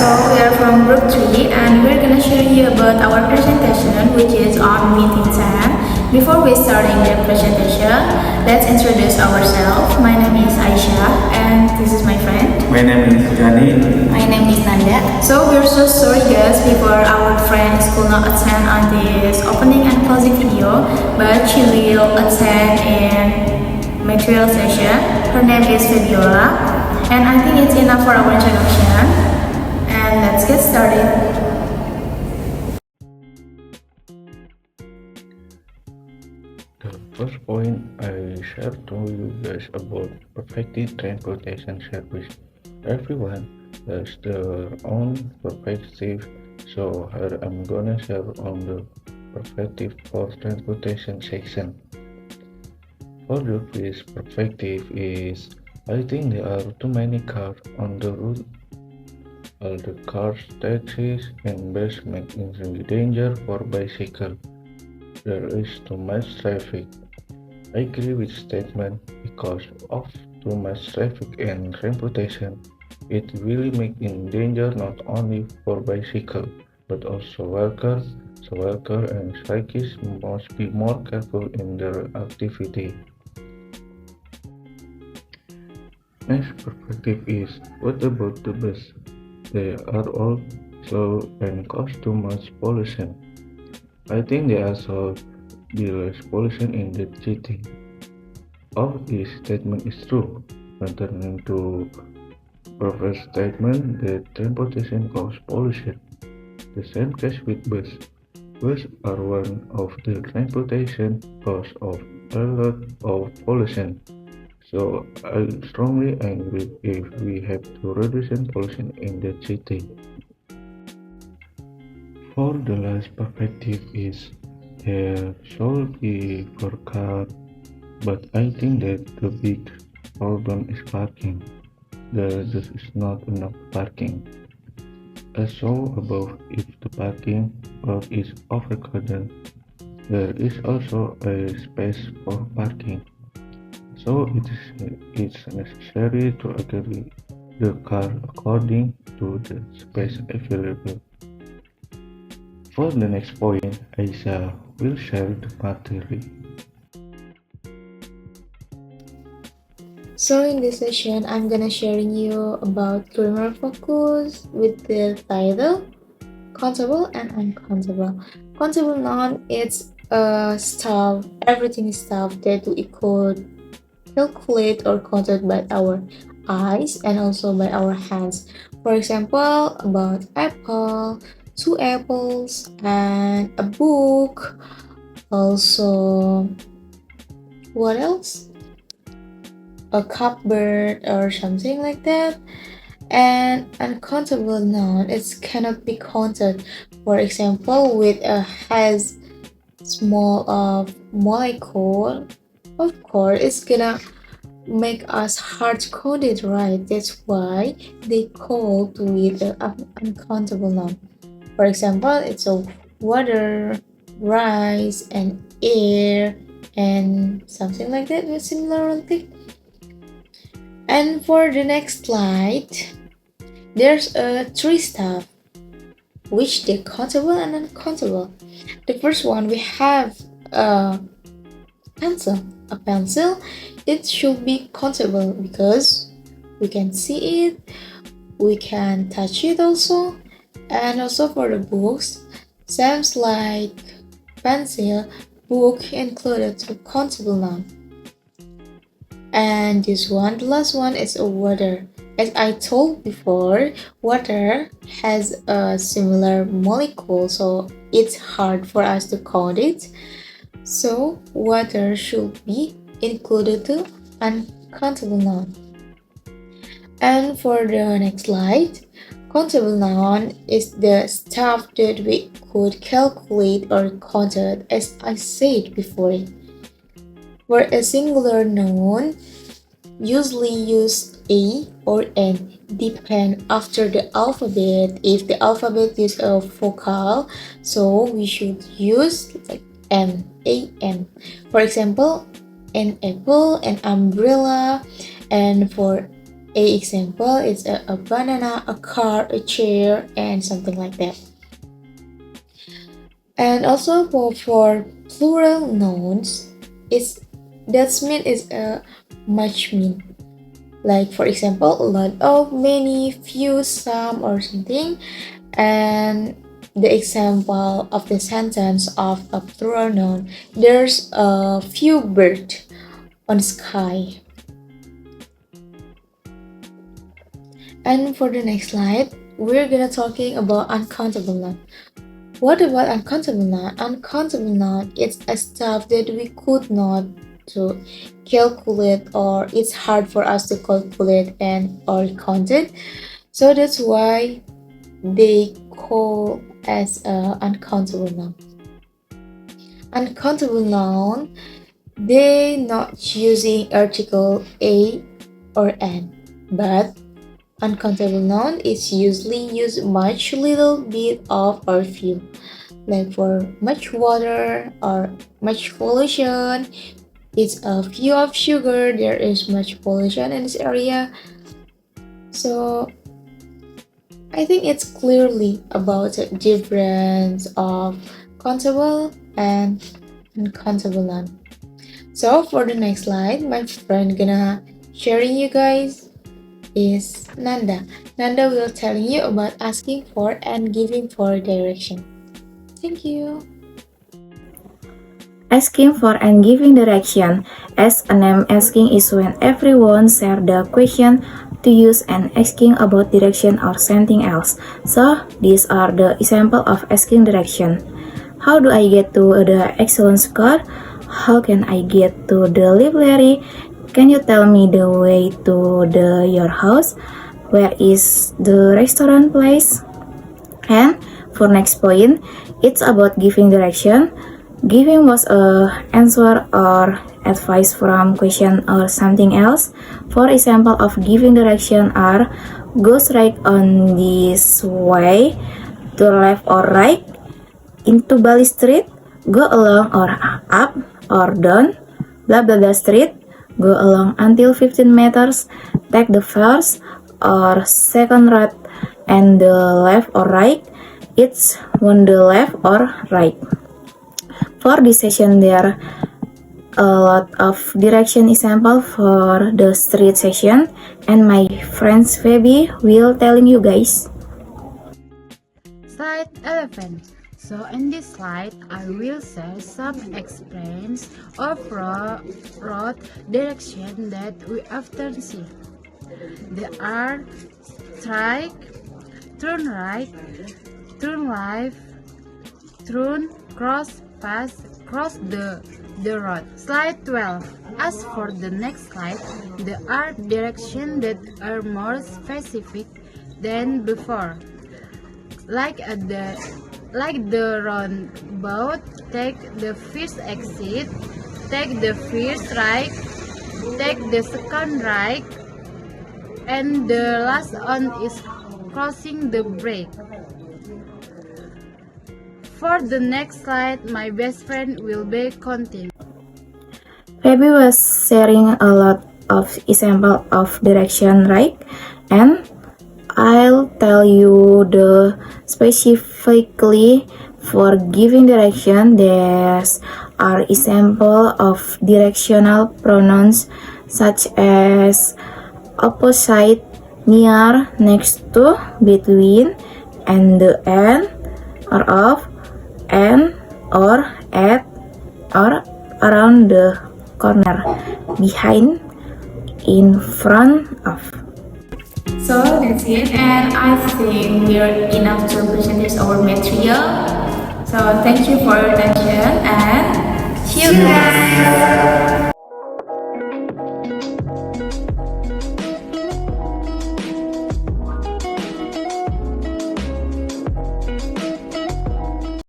So we are from group 3 and we're gonna show you about our presentation which is on meeting time. Before we starting the presentation, let's introduce ourselves. My name is Aisyah and this is my friend. My name is Jani. My name is Nanda. So we're so sorry guys before our friends could not attend on this opening and closing video, but she will attend in material session. Her name is Fabiola. And I think it's enough for our introduction. And let's get started. The first point I share to you guys about perfective transportation service. Everyone has their own perspective, so here I'm gonna share on the perspective for transportation section. For the first perspective is, I think there are too many cars on the road. All the cars, taxis, and buses make it a danger for bicycle. There is too much traffic. I agree with statement because of too much traffic and transportation, it really makes in danger not only for bicycle but also walkers. So walkers and cyclists must be more careful in their activity. Next perspective is, what about the bus? They are all slow and cause too much pollution. I think they also be less pollution in the city. All this statement is true. Returning to previous statement that transportation causes pollution. The same case with bus. Buses are one of the transportation cause of a lot of pollution. So I strongly agree if we have to reduce pollution in the city. For the last perspective is, there should be for car, but I think that the big problem is parking. There just is not enough parking. As saw above, if the parking lot is overcrowded, there is also a space for parking. So it's necessary to agree the car according to the space available. For the next point, Aisha will share the material. So in this session, I'm gonna sharing you about grammar focus with the title countable and uncountable. Countable noun is stuff, everything is stuff that we could calculate or counted by our eyes and also by our hands. For example, about apple, 2 apples, and a book. Also, what else? A cupboard or something like that. And uncountable noun, it cannot be counted. For example, with a has small of molecule, of course it's gonna make us hard to count it, right? That's why they call to it an uncountable noun. For example, it's a water, rice, and air, and something like that with similarity. And for the next slide, there's a three stuff which they countable and uncountable. The first one, we have a pencil. A pencil, it should be countable because we can see it, we can touch it also. And also for the books, seems like pencil, book included to countable noun. And this one, the last one, is a water. As I told before, water has a similar molecule, so it's hard for us to count it. So water should be included to uncountable noun. And for the next slide, countable noun is the stuff that we could calculate or count, as I said before. For a singular noun, usually use A or N, depend after the alphabet. If the alphabet is a vocal, so we should use like M, A-M. For example, an apple, an umbrella, and for A example is a banana, a car, a chair, and something like that. And also for plural nouns, it's that's mean is a much mean. Like for example, a lot of, many, few, some, or something. And the example of the sentence of a plural noun, there's a few birds on sky. And for the next slide, we're gonna talking about uncountable noun. What about uncountable noun? Uncountable noun is a stuff that we could not to calculate, or it's hard for us to calculate and or count it. So that's why they call as uncountable noun. Uncountable noun, they not using article a or an, but uncountable noun is usually use much little bit of or few, like for much water or much pollution. It's a few of sugar, there is much pollution in this area. So I think it's clearly about the difference of countable and uncountable noun. So for the next slide, my friend gonna sharing you guys is Nanda. Nanda will tell you about asking for and giving for direction. Thank you. Asking for and giving direction. As a name, asking is when everyone share the question to use and asking about direction or something else. So these are the example of asking direction. How do I get to the excellent score? How can I get to the library? Can you tell me the way to your house? Where is the restaurant place? And for next point, it's about giving direction. Giving was a answer or advice from question or something else. For example of giving direction are go straight on this way, to left or right, into Bali Street, go along or up or down, blah blah blah street, go along until 15 meters, take the first or second road and the left or right, it's on the left or right. For this session there a lot of direction example for the street section, and my friends Feby will telling you guys. Slide 11. So in this slide, I will share some experience of road direction that we often see. There are strike, turn right, turn left, turn, cross, pass, cross the road. Slide 12. As for the next slide, there are directions that are more specific than before. Like the roundabout, take the first exit, take the first right, take the second right, and the last one is crossing the break. For the next slide, my best friend will be continue. Feby was sharing a lot of example of direction, right? And I'll tell you the specifically for giving direction. There are example of directional pronouns such as opposite, near, next to, between, and the end, or of, and, or, at, or around the corner, behind, in front of. So that's it, and I think we're enough to present this our material. So thank you for your attention.